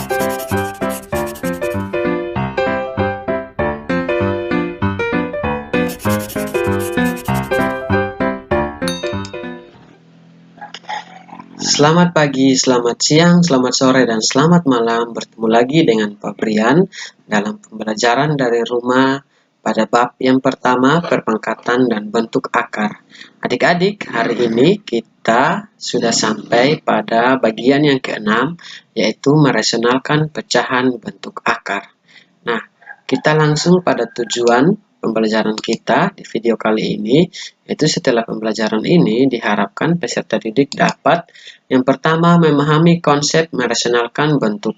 Selamat pagi, selamat siang, selamat sore, dan selamat malam. Bertemu lagi dengan Pak Brian dalam pembelajaran dari rumah pada bab yang pertama, perpangkatan dan bentuk akar. Adik-adik, hari ini kita sudah sampai pada bagian yang keenam, yaitu merasionalkan pecahan bentuk akar. Nah, kita langsung pada tujuan pembelajaran kita di video kali ini, yaitu setelah pembelajaran ini diharapkan peserta didik dapat yang pertama memahami konsep merasionalkan bentuk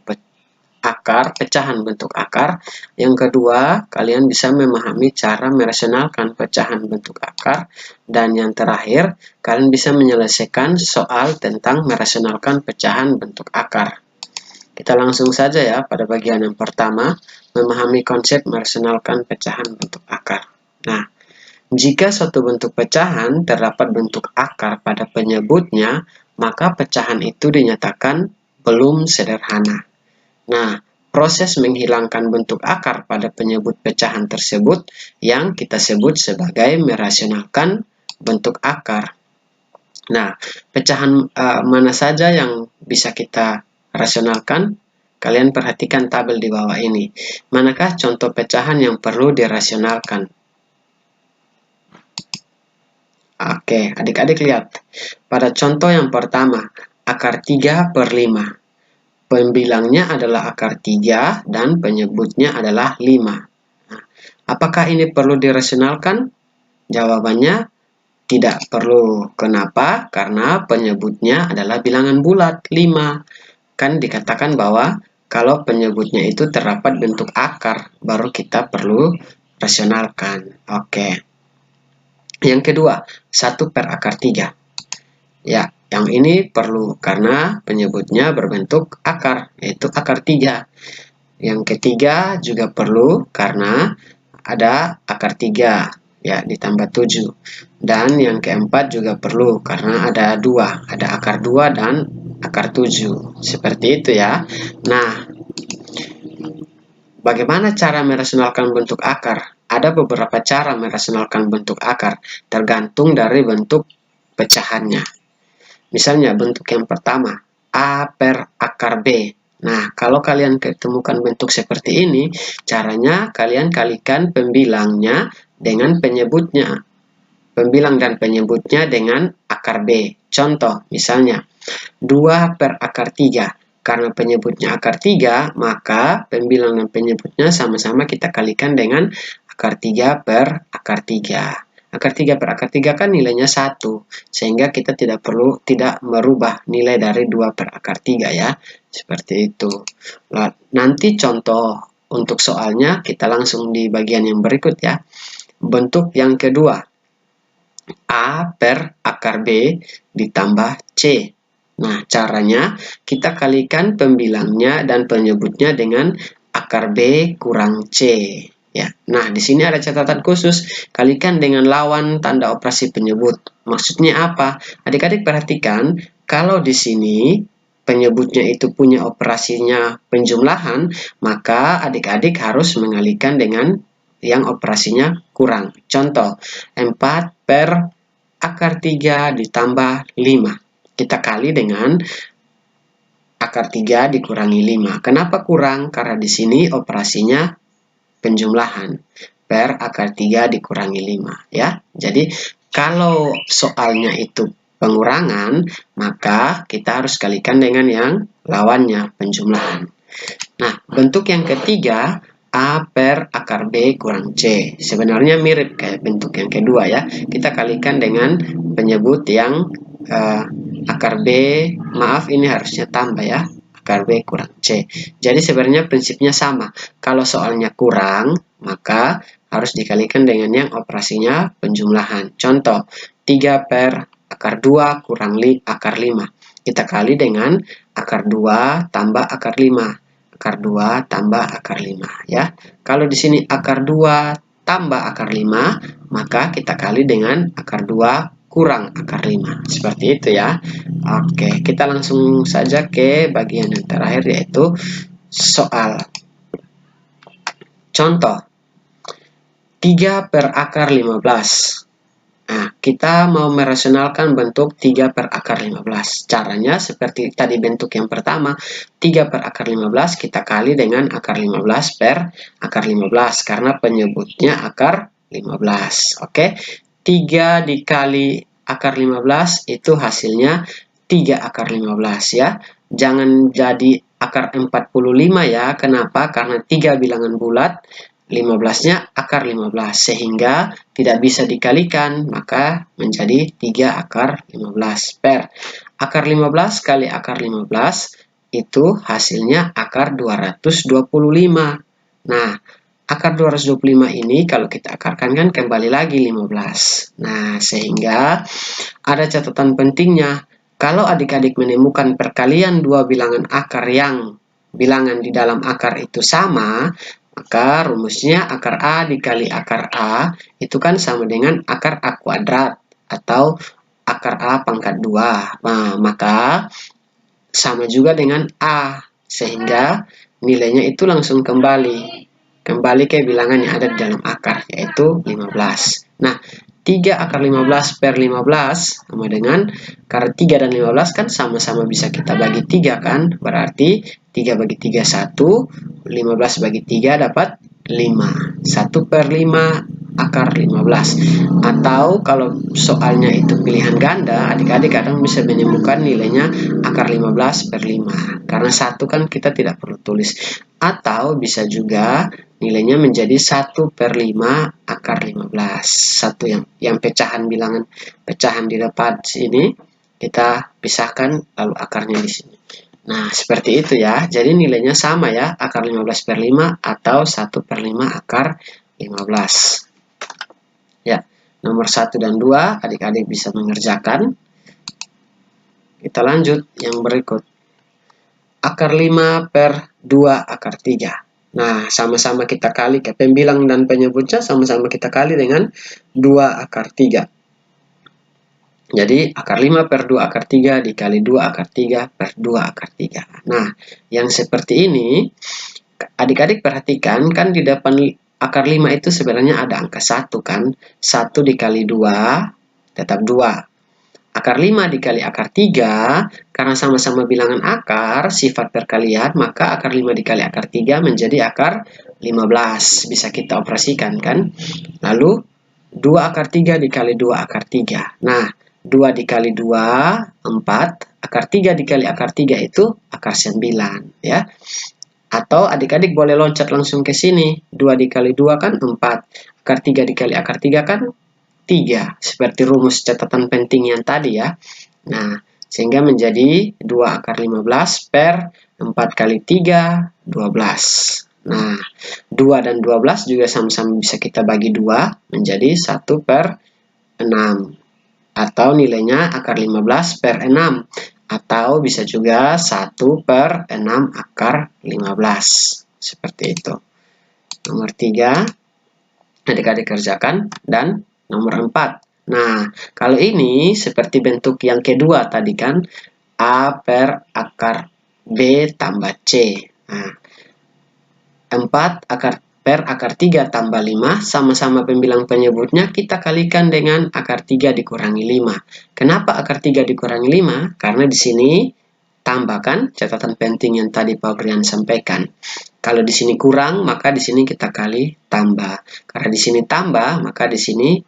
akar, pecahan bentuk akar. Yang kedua, kalian bisa memahami cara merasionalkan pecahan bentuk akar. Dan yang terakhir, kalian bisa menyelesaikan soal tentang merasionalkan pecahan bentuk akar. Kita langsung saja ya pada bagian yang pertama, memahami konsep merasionalkan pecahan bentuk akar. Nah, jika suatu bentuk pecahan terdapat bentuk akar pada penyebutnya, maka pecahan itu dinyatakan belum sederhana. Nah, proses menghilangkan bentuk akar pada penyebut pecahan tersebut yang kita sebut sebagai merasionalkan bentuk akar. Nah, pecahan mana saja yang bisa kita rasionalkan? Kalian perhatikan tabel di bawah ini. Manakah contoh pecahan yang perlu dirasionalkan? Oke, adik-adik lihat. Pada contoh yang pertama, akar 3/5. Pembilangnya adalah akar 3 dan penyebutnya adalah 5. Nah, apakah ini perlu dirasionalkan? Jawabannya tidak perlu. Kenapa? Karena penyebutnya adalah bilangan bulat, 5. Kan dikatakan bahwa kalau penyebutnya itu terdapat bentuk akar, baru kita perlu rasionalkan. Oke. Yang kedua, 1/3. Ya, yang ini perlu karena penyebutnya berbentuk akar, yaitu akar 3. Yang ketiga juga perlu karena ada akar 3, ya, ditambah 7. Dan yang keempat juga perlu karena ada 2, ada akar 2 dan akar 7. Seperti itu ya. Nah, bagaimana cara merasionalkan bentuk akar? Ada beberapa cara merasionalkan bentuk akar, tergantung dari bentuk pecahannya. Misalnya bentuk yang pertama, A/akar B. Nah, kalau kalian ketemukan bentuk seperti ini, caranya kalian kalikan pembilangnya dengan penyebutnya. Pembilang dan penyebutnya dengan akar B. Contoh, misalnya 2/3. Karena penyebutnya akar 3, maka pembilang dan penyebutnya sama-sama kita kalikan dengan akar 3/akar 3. Akar 3/akar 3 kan nilainya 1, sehingga kita tidak merubah nilai dari 2/akar 3 ya. Seperti itu. Nah, nanti contoh untuk soalnya kita langsung di bagian yang berikut ya. Bentuk yang kedua, A/akar B ditambah C. Nah, caranya kita kalikan pembilangnya dan penyebutnya dengan akar B kurang C. Ya. Nah, di sini ada catatan khusus, kalikan dengan lawan tanda operasi penyebut. Maksudnya apa? Adik-adik perhatikan, kalau di sini penyebutnya itu punya operasinya penjumlahan, maka adik-adik harus mengalihkan dengan yang operasinya kurang. Contoh, 4/akar 3 ditambah 5. Kita kali dengan akar 3 dikurangi 5. Kenapa kurang? Karena di sini operasinya penjumlahan. Per akar 3 dikurangi 5. Ya. Jadi, kalau soalnya itu pengurangan, maka kita harus kalikan dengan yang lawannya, penjumlahan. Nah, bentuk yang ketiga, A/akar B kurang C. Sebenarnya mirip kayak bentuk yang kedua ya. Kita kalikan dengan penyebut yang akar B, maaf ini harusnya tambah ya, akar B kurang C. Jadi sebenarnya prinsipnya sama. Kalau soalnya kurang, maka harus dikalikan dengan yang operasinya penjumlahan. Contoh, 3/akar 2 kurang akar 5. Kita kali dengan akar 2 tambah akar 5. Akar 2 tambah akar 5 ya. Kalau di sini akar 2 tambah akar 5, maka kita kali dengan akar 2 kurang akar 5. Seperti itu ya. Oke, kita langsung saja ke bagian yang terakhir, yaitu soal. Contoh, 3 per akar 15. Nah, kita mau merasionalkan bentuk 3 per akar 15. Caranya seperti tadi bentuk yang pertama, 3 per akar 15 kita kali dengan akar 15 per akar 15, karena penyebutnya akar 15. Oke, 3 dikali akar 15 itu hasilnya 3 akar 15 ya. Jangan jadi akar 45 ya. Kenapa? Karena 3 bilangan bulat, 15-nya akar 15, sehingga tidak bisa dikalikan, maka menjadi 3 akar 15 per akar 15 kali akar 15 itu hasilnya akar 225. Nah, akar 225 ini kalau kita akarkan kan kembali lagi 15. Nah, sehingga ada catatan pentingnya. Kalau adik-adik menemukan perkalian dua bilangan akar yang bilangan di dalam akar itu sama, maka rumusnya akar A dikali akar A itu kan sama dengan akar A kuadrat atau akar A pangkat 2. Nah, maka sama juga dengan A, sehingga nilainya itu langsung kembali ke bilangan yang ada di dalam akar, yaitu 15. Nah, 3 akar 15 per 15 sama dengan, karena 3 dan 15 kan sama-sama bisa kita bagi 3 kan, berarti 3 bagi 3 1, 15 bagi 3 dapat 5. 1 per 5 akar 15. Atau kalau soalnya itu pilihan ganda, adik-adik kadang bisa menemukan nilainya akar 15 per 5. Karena 1 kan kita tidak perlu tulis. Atau bisa juga nilainya menjadi 1 per 5 akar 15. Satu yang pecahan bilangan pecahan di depan sini kita pisahkan lalu akarnya di sini. Nah, seperti itu ya. Jadi nilainya sama ya, akar 15 per 5 atau 1 per 5 akar 15. Ya, nomor 1 dan 2 adik-adik bisa mengerjakan. Kita lanjut yang berikut. Akar 5 per 2 akar 3. Nah, sama-sama kita kali ke pembilang dan penyebutnya sama-sama kita kali dengan 2 akar 3. Jadi, akar 5 per 2 akar 3 dikali 2 akar 3 per 2 akar 3. Nah, yang seperti ini, adik-adik perhatikan, kan di depan akar 5 itu sebenarnya ada angka 1 kan. 1 dikali 2, tetap 2. Akar 5 dikali akar 3, karena sama-sama bilangan akar, sifat perkalian, maka akar 5 dikali akar 3 menjadi akar 15. Bisa kita operasikan kan? Lalu, 2 akar 3 dikali 2 akar 3. Nah, 2 dikali 2, 4. Akar 3 dikali akar 3 itu akar 9. Ya. Atau adik-adik boleh loncat langsung ke sini. 2 dikali 2 kan 4. Akar 3 dikali akar 3 kan 3, seperti rumus catatan penting yang tadi ya. Nah, sehingga menjadi 2 akar 15 per 4 kali 3, 12. Nah, 2 dan 12 juga sama-sama bisa kita bagi 2 menjadi 1 per 6. Atau nilainya akar 15 per 6. Atau bisa juga 1 per 6 akar 15. Seperti itu. Nomor 3, adik-adik kerjakan. Dan nomor 4. Nah, kalau ini seperti bentuk yang kedua tadi kan, A per akar B tambah C. Nah, 4 per akar 3 tambah 5, sama-sama pembilang penyebutnya, kita kalikan dengan akar 3 dikurangi 5. Kenapa akar 3 dikurangi 5? Karena di sini tambahkan catatan penting yang tadi Pak Brian sampaikan. Kalau di sini kurang, maka di sini kita kali tambah. Karena di sini tambah, maka di sini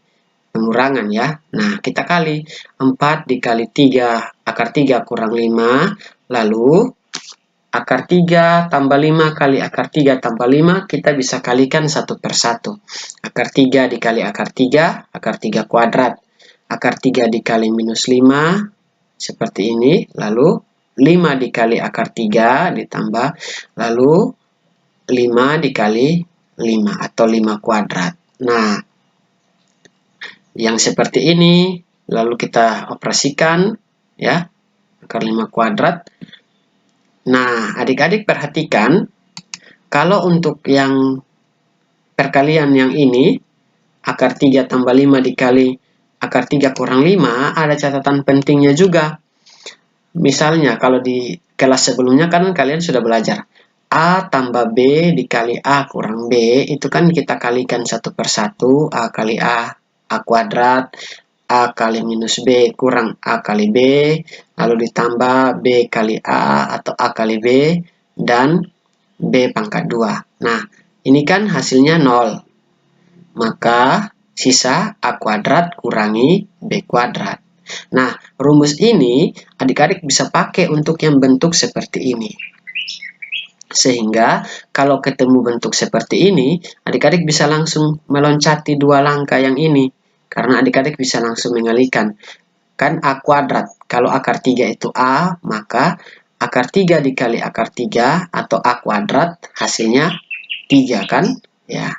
pengurangan ya. Nah, kita kali 4 dikali 3, akar 3 kurang 5, lalu akar 3 tambah 5 kali akar 3 tambah 5, kita bisa kalikan 1 per 1. Akar 3 dikali akar 3, akar 3 kuadrat. Akar 3 dikali minus 5, seperti ini, lalu 5 dikali akar 3 ditambah, lalu 5 dikali 5 atau 5 kuadrat. Nah, yang seperti ini, lalu kita operasikan, ya, akar 5 kuadrat. Nah, adik-adik perhatikan, kalau untuk yang perkalian yang ini, akar 3 tambah 5 dikali akar 3 kurang 5, ada catatan pentingnya juga. Misalnya, kalau di kelas sebelumnya kan kalian sudah belajar, A tambah B dikali A kurang B, itu kan kita kalikan satu per satu, A kali A kuadrat, A kali minus B kurang A kali B, lalu ditambah B kali A atau A kali B, dan B pangkat 2. Nah, ini kan hasilnya 0. Maka sisa A kuadrat kurangi B kuadrat. Nah, rumus ini adik-adik bisa pakai untuk yang bentuk seperti ini. Sehingga kalau ketemu bentuk seperti ini, adik-adik bisa langsung meloncati 2 langkah yang ini. Karena adik-adik bisa langsung mengalihkan. Kan A kuadrat, kalau akar 3 itu A, maka akar 3 dikali akar 3 atau A kuadrat hasilnya 3 kan? Ya.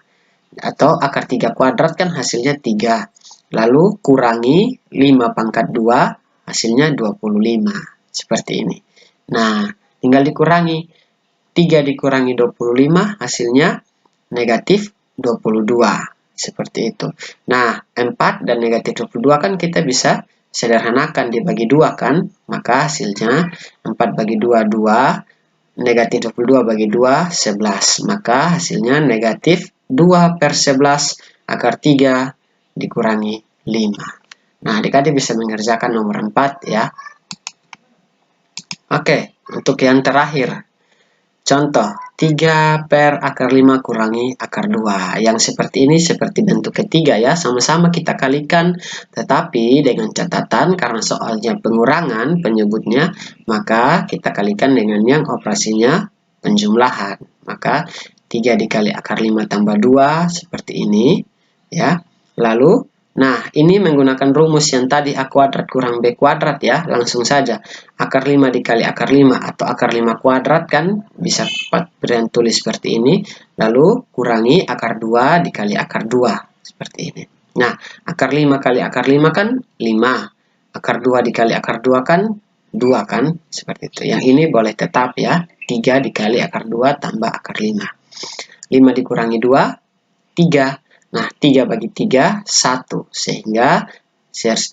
Atau akar 3 kuadrat kan hasilnya 3. Lalu kurangi 5 pangkat 2 hasilnya 25. Seperti ini. Nah, tinggal dikurangi. 3 dikurangi 25 hasilnya negatif 22. Seperti itu. Nah, 4 dan negatif 22 kan kita bisa sederhanakan dibagi 2 kan? Maka hasilnya 4 bagi 2, 2. Negatif 22 bagi 2, 11. Maka hasilnya negatif 2 per 11 akar 3 dikurangi 5. Nah, adik-adik bisa mengerjakan nomor 4 ya. Oke, untuk yang terakhir. Contoh, 3 per akar 5 kurangi akar 2. Yang seperti ini seperti bentuk ketiga ya. Sama-sama kita kalikan. Tetapi dengan catatan karena soalnya pengurangan penyebutnya, maka kita kalikan dengan yang operasinya penjumlahan. Maka 3 dikali akar 5 tambah 2 seperti ini. Ya. Lalu, nah ini menggunakan rumus yang tadi A kuadrat kurang B kuadrat ya. Langsung saja. Akar 5 dikali akar 5 atau akar 5 kuadrat kan bisa Paprian tulis seperti ini. Lalu kurangi akar 2 dikali akar 2 seperti ini. Nah, akar 5 kali akar 5 kan 5. Akar 2 dikali akar 2 kan 2 kan seperti itu. Yang ini boleh tetap ya. 3 dikali akar 2 tambah akar 5. 5 dikurangi 2 3. Nah, 3 bagi 3 1. Sehingga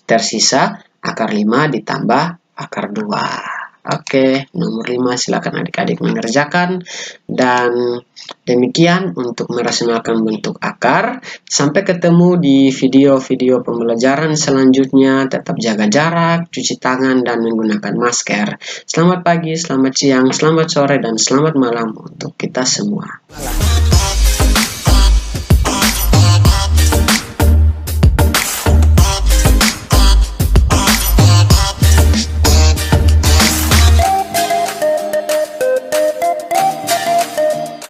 tersisa akar 5 ditambah akar 2. Oke, nomor 5 silakan adik-adik mengerjakan. Dan demikian untuk merasionalkan bentuk akar. Sampai ketemu di video-video pembelajaran selanjutnya. Tetap jaga jarak, cuci tangan, dan menggunakan masker. Selamat pagi, selamat siang, selamat sore, dan selamat malam untuk kita semua.